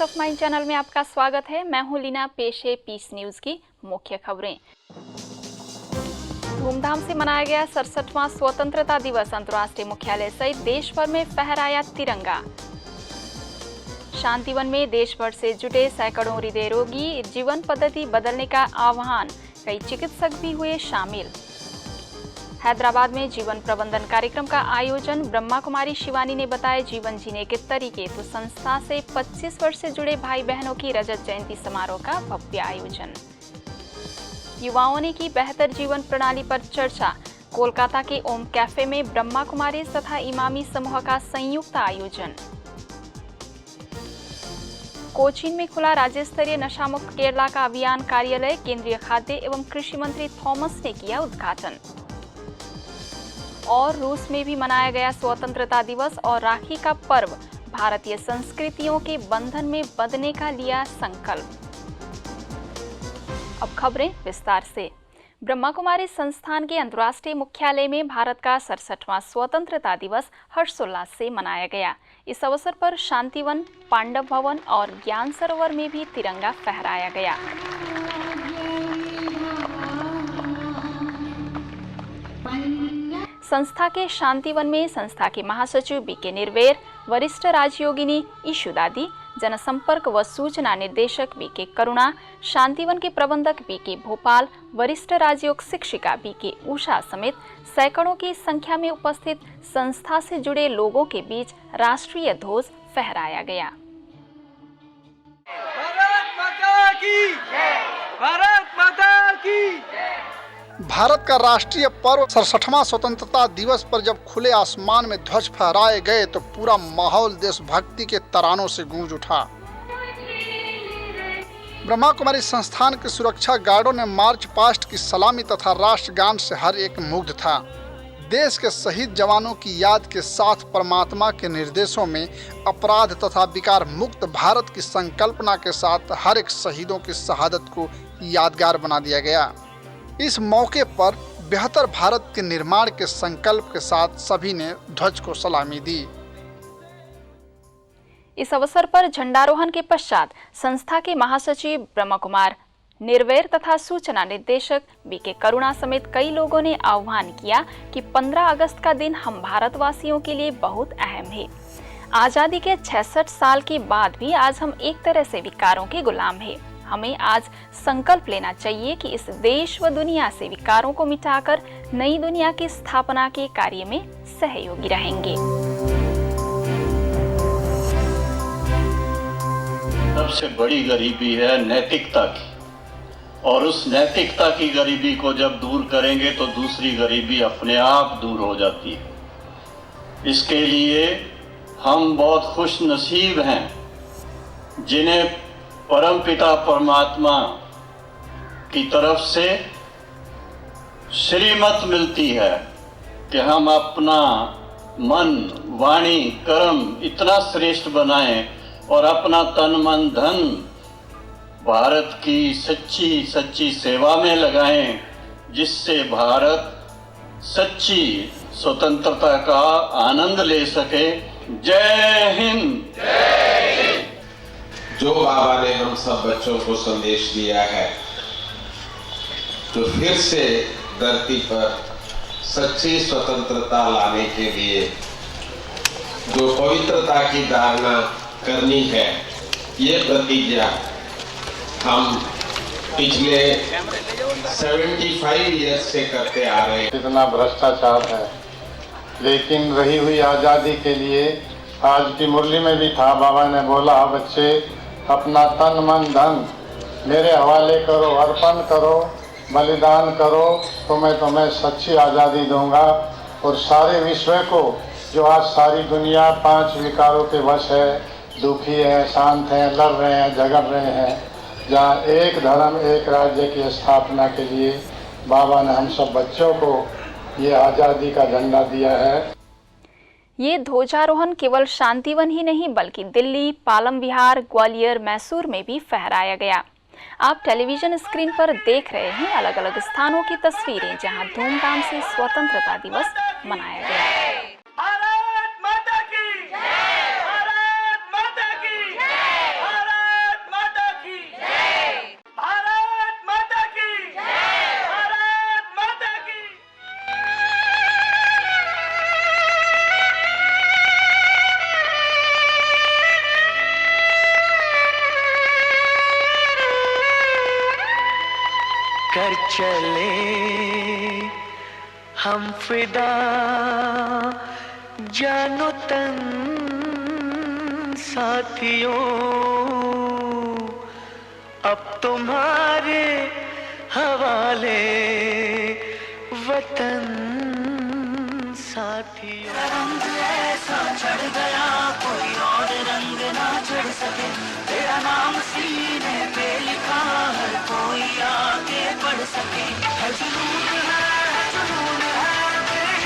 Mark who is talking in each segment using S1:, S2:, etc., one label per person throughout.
S1: Of mind channel में आपका स्वागत है। मैं हूं लीना। पेश है पीस न्यूज की मुख्य खबरें। धूमधाम से मनाया गया 67वां स्वतंत्रता दिवस। अंतर्राष्ट्रीय मुख्यालय सहित देश भर में फहराया तिरंगा। शांतिवन में देश भर से जुटे सैकड़ों हृदय रोगी, जीवन पद्धति बदलने का आह्वान। कई चिकित्सक भी हुए शामिल। हैदराबाद में जीवन प्रबंधन कार्यक्रम का आयोजन। ब्रह्मा कुमारी शिवानी ने बताए जीवन जीने के तरीके। तो संस्था से 25 वर्ष से जुड़े भाई बहनों की रजत जयंती समारोह का भव्य आयोजन। युवाओं ने की बेहतर जीवन प्रणाली पर चर्चा। कोलकाता के ओम कैफे में ब्रह्मा कुमारी तथा इमामी समूह का संयुक्त आयोजन। कोचीन में खुला राज्य स्तरीय नशा मुक्त केरला का अभियान कार्यालय। केंद्रीय खाद्य एवं कृषि मंत्री थॉमस ने किया उद्घाटन। और रूस में भी मनाया गया स्वतंत्रता दिवस और राखी का पर्व। भारतीय संस्कृतियों के बंधन में बंधने का लिया संकल्प। अब खबरें विस्तार से। ब्रह्मा कुमारी संस्थान के अंतर्राष्ट्रीय मुख्यालय में भारत का 67वां स्वतंत्रता दिवस हर्षोल्लास से मनाया गया। इस अवसर पर शांतिवन, पांडव भवन और ज्ञान सरोवर में भी तिरंगा फहराया गया। संस्था के शांतिवन में संस्था के महासचिव बीके निर्वेर, वरिष्ठ राजयोगिनी ईशु दादी, जनसंपर्क व सूचना निर्देशक बीके करुणा, शांतिवन के प्रबंधक बीके भोपाल, वरिष्ठ राजयोग शिक्षिका बीके उषा समेत सैकड़ों की संख्या में उपस्थित संस्था से जुड़े लोगों के बीच राष्ट्रीय ध्वज फहराया गया।
S2: भारत माता की जय! भारत माता की जय!
S3: भारत का राष्ट्रीय पर्व 67वां स्वतंत्रता दिवस पर जब खुले आसमान में ध्वज फहराए गए तो पूरा माहौल देशभक्ति के तरानों से गूंज उठा। ब्रह्मा कुमारी संस्थान के सुरक्षा गार्डों ने मार्च पास्ट की सलामी तथा राष्ट्रगान से हर एक मुग्ध था। देश के शहीद जवानों की याद के साथ परमात्मा के निर्देशों में अपराध तथा विकार मुक्त भारत की संकल्पना के साथ हर एक शहीदों की शहादत को यादगार बना दिया गया। इस मौके पर बेहतर भारत के निर्माण के संकल्प के साथ सभी ने ध्वज को सलामी दी।
S1: इस अवसर पर झंडारोहण के पश्चात संस्था के महासचिव ब्रह्मा कुमार निर्वेर तथा सूचना निर्देशक बीके करुणा समेत कई लोगों ने आह्वान किया कि 15 अगस्त का दिन हम भारतवासियों के लिए बहुत अहम है। आजादी के 66 साल के बाद भी आज हम एक तरह से विकारों के गुलाम हैं। हमें आज संकल्प लेना चाहिए कि इस देश व दुनिया से विकारों को मिटाकर नई दुनिया की स्थापना के कार्य में सहयोगी रहेंगे।
S4: सबसे बड़ी गरीबी है नैतिकता की, और उस नैतिकता की गरीबी को जब दूर करेंगे तो दूसरी गरीबी अपने आप दूर हो जाती है। इसके लिए हम बहुत खुश नसीब हैं जिन्हें परमपिता परमात्मा की तरफ से श्रीमत मिलती है कि हम अपना मन, वाणी, कर्म इतना श्रेष्ठ बनाएं और अपना तन मन धन भारत की सच्ची सेवा में लगाएं, जिससे भारत सच्ची स्वतंत्रता का आनंद ले सके। जय हिंद। जय हिंद।
S5: जो बाबा ने हम सब बच्चों को संदेश दिया है, तो फिर से धरती पर सच्ची स्वतंत्रता लाने के लिए जो पवित्रता की धारणा करनी है, ये प्रतिज्ञा हम पिछले 75 ईयर्स से करते आ रहे हैं।
S6: कितना भ्रष्टाचार है, लेकिन रही हुई आज़ादी के लिए आज की मुरली में भी था, बाबा ने बोला बच्चे अपना तन मन धन मेरे हवाले करो, अर्पण करो, बलिदान करो, तो मैं तुम्हें सच्ची आज़ादी दूंगा। और सारे विश्व को, जो आज सारी दुनिया 5 विकारों के वश है, दुखी है, शांत है, लड़ रहे हैं, झगड़ रहे हैं, जहाँ एक धर्म एक राज्य की स्थापना के लिए बाबा ने हम सब बच्चों को ये आज़ादी का झंडा दिया है।
S1: ये ध्वजारोहण केवल शांतिवन ही नहीं बल्कि दिल्ली, पालम विहार, ग्वालियर, मैसूर में भी फहराया गया। आप टेलीविजन स्क्रीन पर देख रहे हैं अलग अलग स्थानों की तस्वीरें जहां धूमधाम से स्वतंत्रता दिवस मनाया गया।
S2: भारत माता की जय! भारत माता की जय! भारत चले हम फिदा जानो तन साथियों, अब तुम्हारे हवाले वतन साथियों। रंग ऐसा चढ़ गया कोई और रंग ना चढ़ सके, तेरा नाम सीने पे लिखा हर कोई आगे बढ़ सके। है जुनून है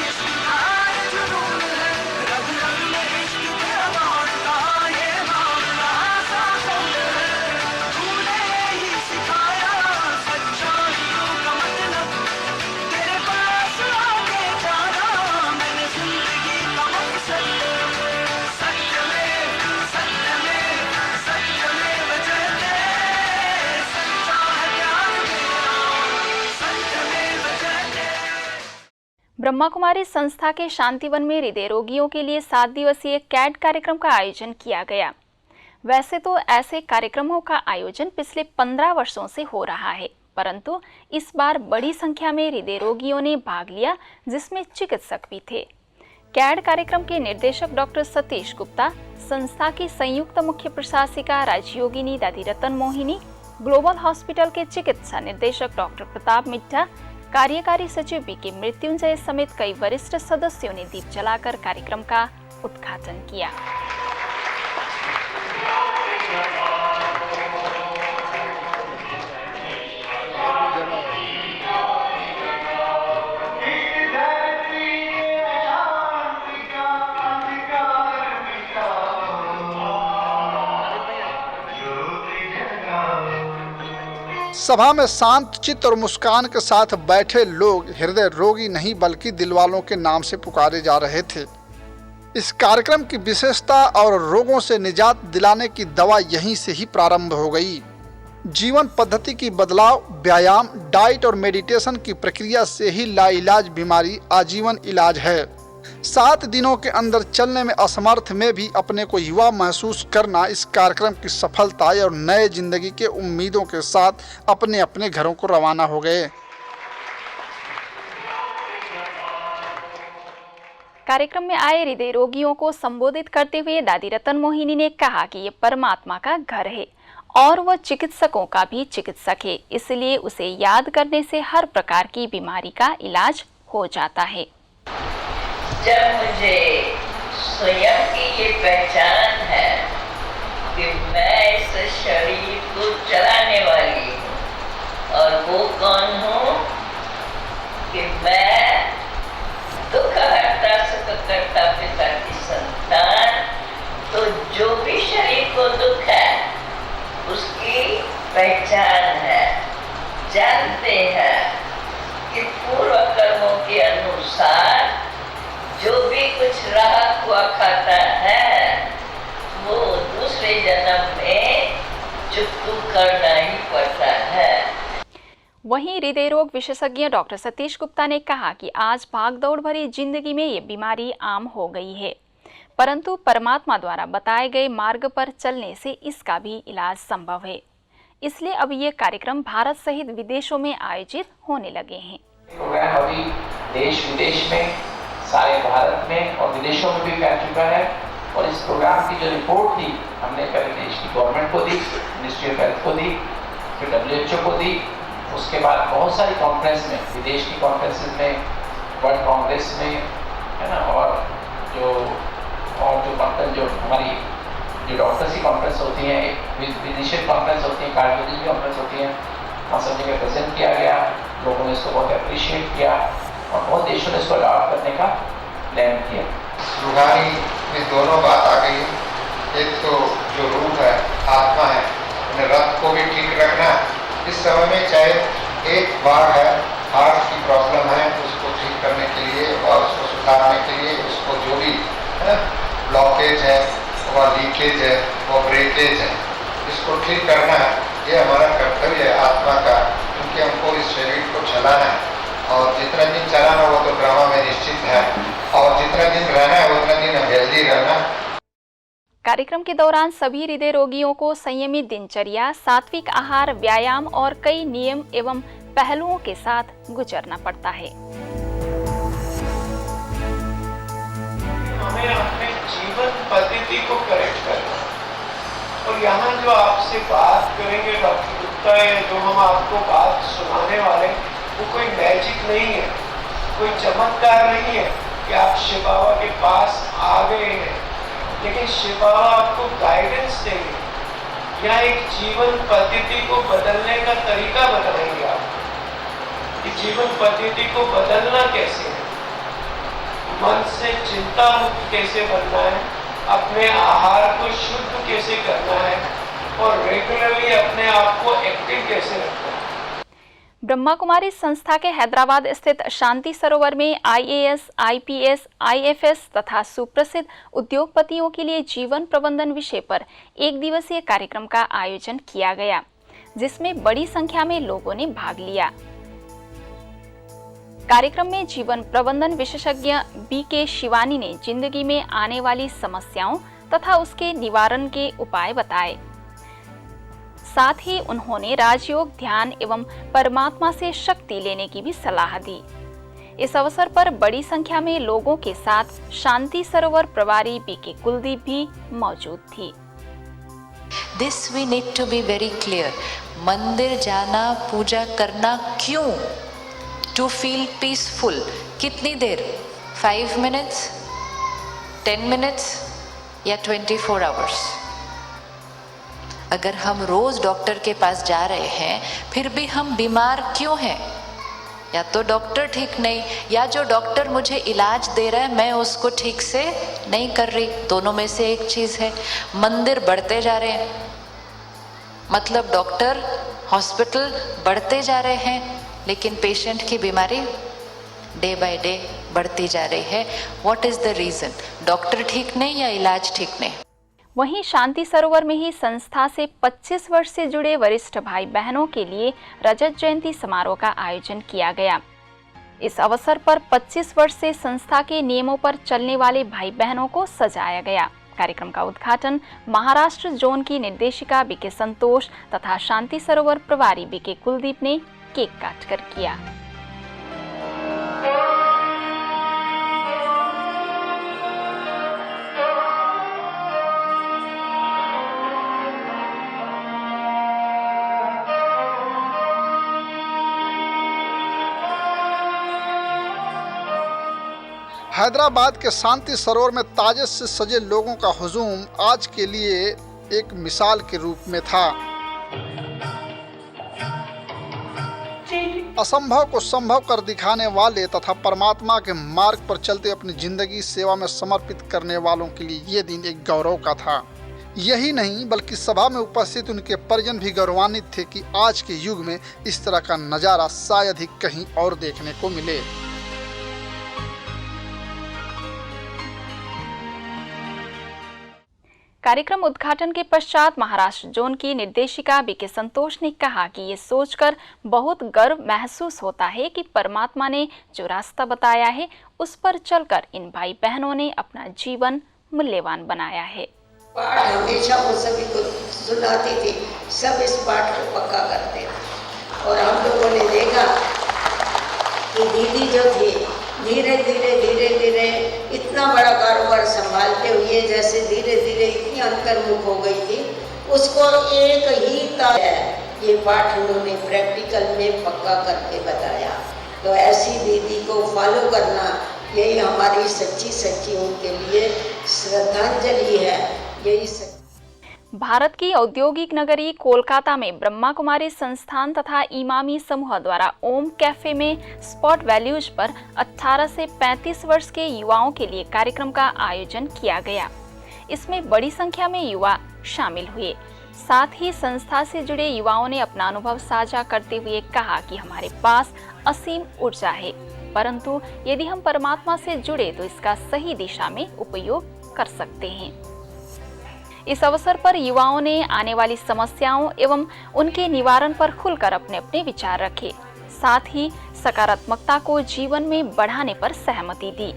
S2: इश्क का जुनून है, रग रग में इश्क तेरा दौड़ता ये मामला सा चल है। तूने ही सिखाया सच्चाइयों का मतलब, तेरे पास आके जाना मैंने जिंदगी का मकसद। सत्य में जयते, सच्चा है प्यार मेरा, सत्य में जयते।
S1: ब्रह्मा कुमारी संस्था के शांतिवन में हृदय रोगियों के लिए 7 दिवसीय कैट कार्यक्रम का आयोजन किया गया। वैसे तो ऐसे कार्यक्रमों का आयोजन पिछले 15 वर्षों से हो रहा है, परंतु इस बार बड़ी संख्या में हृदय रोगियों ने भाग लिया, जिसमें चिकित्सक भी थे। कैट कार्यक्रम के निर्देशक डॉक्टर सतीश गुप्ता, संस्था की संयुक्त मुख्य प्रशासिका राजयोगिनी दादीरतन मोहिनी, ग्लोबल हॉस्पिटल के चिकित्सा निर्देशक डॉक्टर प्रताप मिट्ठा, कार्यकारी सचिव बीके मृत्युंजय समेत कई वरिष्ठ सदस्यों ने दीप जलाकर कार्यक्रम का उद्घाटन किया।
S3: सभा में शांत चित्त और मुस्कान के साथ बैठे लोग हृदय रोगी नहीं बल्कि दिलवालों के नाम से पुकारे जा रहे थे। इस कार्यक्रम की विशेषता और रोगों से निजात दिलाने की दवा यहीं से ही प्रारंभ हो गई। जीवन पद्धति की बदलाव, व्यायाम, डाइट और मेडिटेशन की प्रक्रिया से ही लाइलाज बीमारी आजीवन इलाज है। 7 दिनों के अंदर चलने में असमर्थ में भी अपने को युवा महसूस करना इस कार्यक्रम की सफलता और नए जिंदगी के उम्मीदों के साथ अपने अपने घरों को रवाना हो गए।
S1: कार्यक्रम में आए हृदय रोगियों को संबोधित करते हुए दादीरतन मोहिनी ने कहा कि ये परमात्मा का घर है और वह चिकित्सकों का भी चिकित्सक है, इसलिए उसे याद करने से हर प्रकार की बीमारी का इलाज हो जाता है।
S7: जब मुझे स्वयं की ये पहचान है कि मैं इस शरीर को चलाने वाली हूँ और वो कौन हूँ कि मैं दुखहर्ता सुखकर्ता पिता की संतान, तो जो भी शरीर को दुख है उसकी पहचान है। जानते हैं कि पूर्व कर्मों के अनुसार जो भी कुछ रहा हुआ खाता है वो दूसरे जन्म में चुकता करना ही पड़ता है।
S1: वहीं हृदय रोग विशेषज्ञ डॉक्टर सतीश गुप्ता ने कहा कि आज भागदौड़ भरी जिंदगी में ये बीमारी आम हो गई है, परंतु परमात्मा द्वारा बताए गए मार्ग पर चलने से इसका भी इलाज संभव है। इसलिए अब ये कार्यक्रम भारत सहित विदेशों में आयोजित होने लगे हैं।
S8: प्रोग्राम अभी देश विदेश में, सारे भारत में और विदेशों में भी फैल चुका है। और इस प्रोग्राम की जो रिपोर्ट थी हमने पहले देश की गवर्नमेंट को दी, मिनिस्ट्री ऑफ हेल्थ को दी, फिर WHO को दी। उसके बाद बहुत सारी कॉन्फ्रेंस में, विदेश की कॉन्फ्रेंसेस में, वर्ल्ड कांग्रेस में, है ना, और जो मतलब जो हमारी जो डॉक्टर्स की कॉन्फ्रेंस होती हैं, विदेशी कॉन्फ्रेंस होती है, कार्डियोलॉजी की कॉन्फ्रेंस होती है, वहाँ सब जगह प्रेजेंट किया गया। लोगों ने इसको बहुत अप्रिशिएट किया और बहुत देशों ने इसको अडॉप्ट करने का प्लान किया।
S6: रूहानी में दोनों बात आ गई। एक तो जो रूह है, आत्मा है, उन्हें रक्त को भी ठीक रखना। इस समय में चाहे एक बार है, हार्ट की प्रॉब्लम है, उसको ठीक करने के लिए और उसको सुधारने के लिए उसको जो भी ब्लॉकेज है, वो लीकेज है, वो ब्रेकेज है, इसको ठीक करना है। ये हमारा कर्तव्य है आत्मा का, क्योंकि हमको इस शरीर को चलाना है और जितना दिन चलाना वो तो ड्रामा में निश्चित है और जितना दिन रहना है उतना दिन हेल्दी रहना।
S1: कार्यक्रम के दौरान सभी हृदय रोगियों को संयमित दिनचर्या, सात्विक आहार, व्यायाम और कई नियम एवं पहलुओं के साथ गुजरना पड़ता है।
S9: हमें अपने जीवन पद्धति को करेक्ट करना और यहाँ जो आपसे बात करेंगे डॉक्टर गुप्ता है, जो हम आपको बात सुनाने वाले, वो कोई मैजिक नहीं है, कोई चमत्कार नहीं है कि आप शिव बाबा के पास आ गए हैं, लेकिन शिव बाबा आपको गाइडेंस देंगे या एक जीवन पद्धति को बदलने का तरीका बताएंगे आपको कि जीवन पद्धति को बदलना कैसे है, मन से चिंता मुक्त कैसे बनना है, अपने आहार को शुद्ध कैसे करना है और रेगुलरली अपने आप को एक्टिव कैसे रखना है।
S1: ब्रह्मा कुमारी संस्था के हैदराबाद स्थित शांति सरोवर में IAS, IPS, IFS तथा सुप्रसिद्ध उद्योगपतियों के लिए जीवन प्रबंधन विषय पर एक दिवसीय कार्यक्रम का आयोजन किया गया, जिसमें बड़ी संख्या में लोगों ने भाग लिया। कार्यक्रम में जीवन प्रबंधन विशेषज्ञ BK शिवानी ने जिंदगी में आने वाली समस्याओं तथा उसके निवारण के उपाय बताए। साथ ही उन्होंने राजयोग, ध्यान एवं परमात्मा से शक्ति लेने की भी सलाह दी। इस अवसर पर बड़ी संख्या में लोगों के साथ शांति सरोवर प्रभारी BK कुलदीप भी मौजूद थी।
S10: This we need to be very clear. मंदिर जाना, पूजा करना क्यों? To feel peaceful. कितनी देर? 5 minutes, 10 minutes या 24 hours? अगर हम रोज डॉक्टर के पास जा रहे हैं, फिर भी हम बीमार क्यों हैं? या तो डॉक्टर ठीक नहीं, या जो डॉक्टर मुझे इलाज दे रहा है मैं उसको ठीक से नहीं कर रही। दोनों में से एक चीज है। मंदिर बढ़ते जा रहे हैं, मतलब डॉक्टर, हॉस्पिटल बढ़ते जा रहे हैं, लेकिन पेशेंट की बीमारी डे बाय डे बढ़ती जा रही है। What is the reason? Doctor ठीक नहीं या इलाज ठीक नहीं?
S1: वहीं शांति सरोवर में ही संस्था से 25 वर्ष से जुड़े वरिष्ठ भाई बहनों के लिए रजत जयंती समारोह का आयोजन किया गया। इस अवसर पर 25 वर्ष से संस्था के नियमों पर चलने वाले भाई बहनों को सजाया गया। कार्यक्रम का उद्घाटन महाराष्ट्र जोन की निर्देशिका BK संतोष तथा शांति सरोवर प्रभारी BK कुलदीप ने केक काटकर किया।
S3: हैदराबाद के शांति सरोवर में ताजियत से सजे लोगों का हुजूम आज के लिए एक मिसाल के रूप में था। असंभव को संभव कर दिखाने वाले तथा परमात्मा के मार्ग पर चलते अपनी जिंदगी सेवा में समर्पित करने वालों के लिए ये दिन एक गौरव का था। यही नहीं बल्कि सभा में उपस्थित उनके परिजन भी गौरवान्वित थे कि आज के युग में इस तरह का नजारा शायद ही कहीं और देखने को मिले।
S1: कार्यक्रम उद्घाटन के पश्चात महाराष्ट्र जोन की निर्देशिका BK संतोष ने कहा कि ये सोचकर बहुत गर्व महसूस होता है कि परमात्मा ने जो रास्ता बताया है उस पर चलकर इन भाई बहनों ने अपना जीवन मूल्यवान बनाया है।
S11: पाठ हमेशा वो सभी को सुनाती थी, सब इस पाठ को पक्का करते थे और हम लोगों ने देखा कि दीदी जो थी धीरे धीरे इतना बड़ा कारोबार संभालते हुए जैसे धीरे धीरे इतनी अंतर्मुख हो गई थी, उसको एक ही है ये पाठ उन्होंने प्रैक्टिकल में पक्का करके बताया। तो ऐसी दीदी को फॉलो करना यही हमारी सच्ची उनके लिए श्रद्धांजलि है। यही
S1: भारत की औद्योगिक नगरी कोलकाता में ब्रह्मा कुमारी संस्थान तथा इमामी समूह द्वारा ओम कैफे में स्पॉट वैल्यूज पर 18 से 35 वर्ष के युवाओं के लिए कार्यक्रम का आयोजन किया गया। इसमें बड़ी संख्या में युवा शामिल हुए। साथ ही संस्था से जुड़े युवाओं ने अपना अनुभव साझा करते हुए कहा कि हमारे पास असीम ऊर्जा है, परंतु यदि हम परमात्मा से जुड़े तो इसका सही दिशा में उपयोग कर सकते हैं। इस अवसर पर युवाओं ने आने वाली समस्याओं एवं उनके निवारण पर खुलकर अपने अपने विचार रखे। साथ ही सकारात्मकता को जीवन में बढ़ाने पर सहमति दी।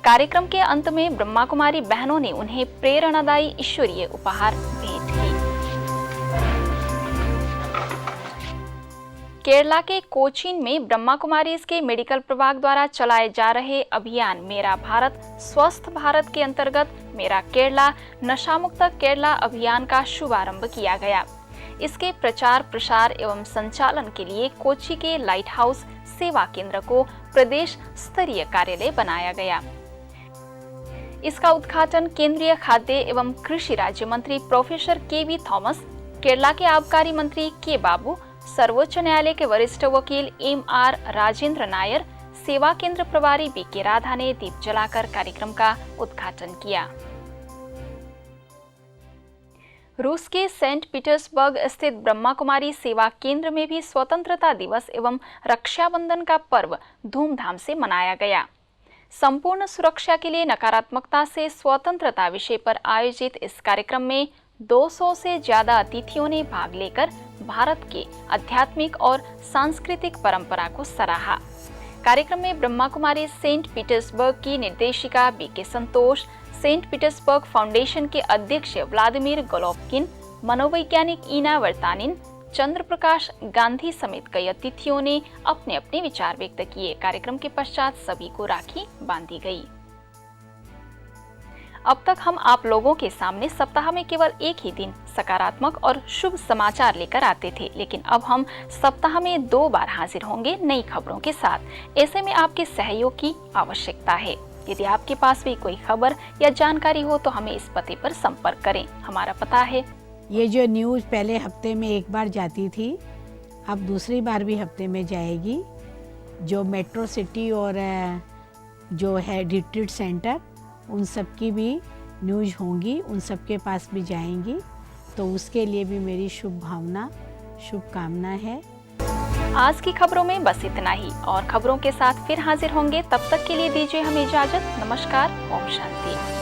S1: कार्यक्रम के अंत में ब्रह्मा कुमारी बहनों ने उन्हें प्रेरणादायी ईश्वरीय उपहार भेंट की। केरला के कोचीन में ब्रह्मा कुमारीज के मेडिकल प्रभाग द्वारा चलाए जा रहे अभियान मेरा भारत स्वस्थ भारत के अंतर्गत मेरा केरला नशा मुक्त केरला अभियान का शुभारंभ किया गया। इसके प्रचार प्रसार एवं संचालन के लिए कोची के लाइट हाउस सेवा केंद्र को प्रदेश स्तरीय कार्यालय बनाया गया। इसका उद्घाटन केंद्रीय खाद्य एवं कृषि राज्य मंत्री प्रोफेसर के.वी. थॉमस, केरला के आबकारी मंत्री के. बाबू, सर्वोच्च न्यायालय के वरिष्ठ वकील M.R. राजेंद्र नायर, सेवा केंद्र प्रभारी B.K. राधा ने दीप जलाकर कार्यक्रम का उद्घाटन किया। रूस के सेंट पीटर्सबर्ग स्थित ब्रह्मा कुमारी सेवा केंद्र में भी स्वतंत्रता दिवस एवं रक्षाबंधन का पर्व धूमधाम से मनाया गया। संपूर्ण सुरक्षा के लिए नकारात्मकता से स्वतंत्रता विषय पर आयोजित इस कार्यक्रम में 200 से ज्यादा अतिथियों ने भाग लेकर भारत के आध्यात्मिक और सांस्कृतिक परंपरा को सराहा। कार्यक्रम में ब्रह्मा कुमारी सेंट पीटर्सबर्ग की निर्देशिका B.K. संतोष, सेंट पीटर्सबर्ग फाउंडेशन के अध्यक्ष व्लादिमीर गोलोवकिन, मनोवैज्ञानिक ईना वर्तानिन, चंद्र प्रकाश गांधी समेत कई अतिथियों ने अपने अपने विचार व्यक्त किए। कार्यक्रम के पश्चात सभी को राखी बांधी गई। अब तक हम आप लोगों के सामने सप्ताह में केवल एक ही दिन सकारात्मक और शुभ समाचार लेकर आते थे, लेकिन अब हम सप्ताह में 2 बार हाजिर होंगे नई खबरों के साथ। ऐसे में आपके सहयोग की आवश्यकता है। यदि आपके पास भी कोई खबर या जानकारी हो तो हमें इस पते पर संपर्क करें। हमारा पता है,
S12: ये जो न्यूज़ पहले हफ्ते में एक बार जाती थी, अब दूसरी बार भी हफ्ते में जाएगी। जो मेट्रो सिटी और जो है रिट्रीट सेंटर, उन सब की भी न्यूज़ होंगी, उन सब के पास भी जाएंगी। तो उसके लिए भी मेरी शुभकामना है।
S1: आज की खबरों में बस इतना ही, और खबरों के साथ फिर हाजिर होंगे। तब तक के लिए दीजिए हमें इजाजत। नमस्कार, ओम शांति।